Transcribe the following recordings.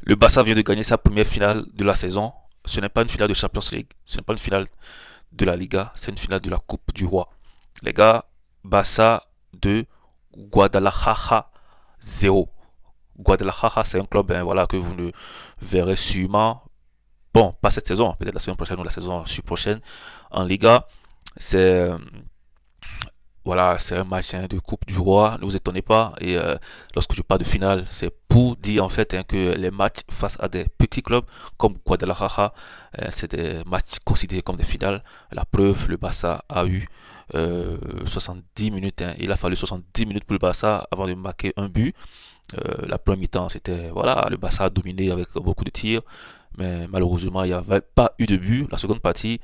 Le Barça vient de gagner sa première finale de la saison. Ce n'est pas une finale de Champions League, ce n'est pas une finale de la Liga, c'est une finale de la Coupe du Roi. Les gars, Barça de Guadalajara 0. Guadalajara, c'est un club voilà, que vous ne verrez sûrement, bon, pas cette saison, peut-être la saison prochaine ou la saison prochaine en Liga. C'est voilà, c'est un match de Coupe du Roi, ne vous étonnez pas. Et lorsque je parle de finale, c'est pour dire en fait que les matchs face à des petits clubs comme Guadalajara, c'est des matchs considérés comme des finales. La preuve, le Barça a eu 70 minutes. Il a fallu 70 minutes pour le Barça avant de marquer un but. La première mi-temps, c'était voilà, le Barça a dominé avec beaucoup de tirs, mais malheureusement, il n'y avait pas eu de but. La seconde partie,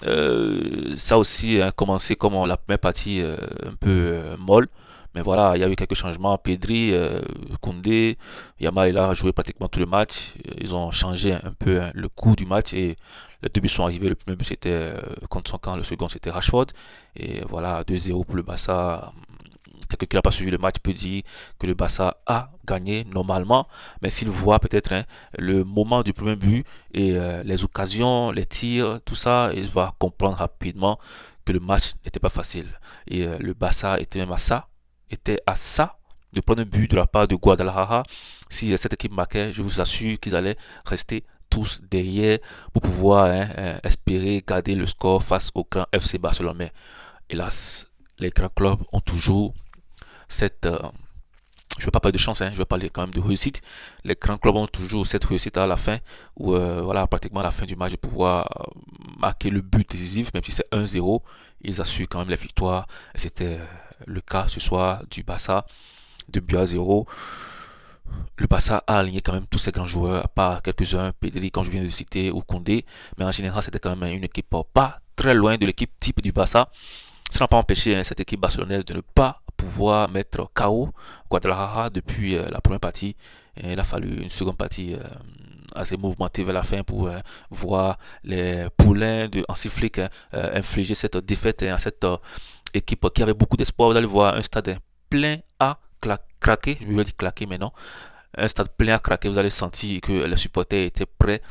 ça aussi a commencé comme la première partie un peu molle. Mais voilà, il y a eu quelques changements. Pedri, Koundé, Yamal, il a joué pratiquement tout le match. Ils ont changé un peu le cours du match et les deux buts sont arrivés. Le premier but c'était contre son camp, le second c'était Rashford. Et voilà, 2-0 pour le Barça. Quelqu'un qui n'a pas suivi le match peut dire que le Barça a gagné normalement, mais s'il voit peut-être le moment du premier but et les occasions, les tirs, tout ça, il va comprendre rapidement que le match n'était pas facile. Et le Barça était même était à ça de prendre un but de la part de Guadalajara. Si cette équipe marquait, je vous assure qu'ils allaient rester tous derrière pour pouvoir espérer garder le score face au grand FC Barcelone. Mais hélas, les grands clubs ont toujours cette je ne vais pas parler de chance, je vais parler quand même de réussite. Les grands clubs ont toujours cette réussite à la fin, où voilà, pratiquement à la fin du match, de pouvoir marquer le but décisif, même si c'est 1-0, ils assurent quand même la victoire. C'était le cas ce soir du Barça, de but à 0. Le Barça a aligné quand même tous ses grands joueurs, à part quelques-uns, Pedri, comme je viens de citer, ou Koundé, mais en général, c'était quand même une équipe pas très loin de l'équipe type du Barça. Ça n'a pas empêché cette équipe barcelonaise de ne pas pouvoir mettre KO Guadalajara depuis la première partie. Et il a fallu une seconde partie assez mouvementée vers la fin pour voir les poulains de Hansi Flick infliger cette défaite à cette équipe qui avait beaucoup d'espoir. Vous allez voir un stade plein à craquer, je vais dire claquer mais non, un stade plein à craquer. Vous allez sentir que les supporters étaient prêts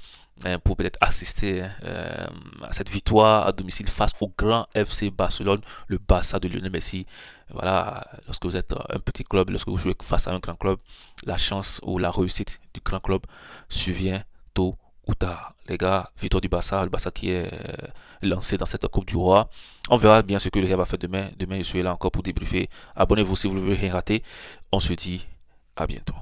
pour peut-être assister à cette victoire à domicile face au grand FC Barcelone, le Barça de Lionel Messi. Voilà, lorsque vous êtes un petit club, lorsque vous jouez face à un grand club, la chance ou la réussite du grand club survient tôt ou tard. Les gars, victoire du Barça, le Barça qui est lancé dans cette Coupe du Roi. On verra bien ce que le Real va faire demain. Demain, je suis là encore pour débriefer. Abonnez-vous si vous ne voulez rien rater. On se dit à bientôt.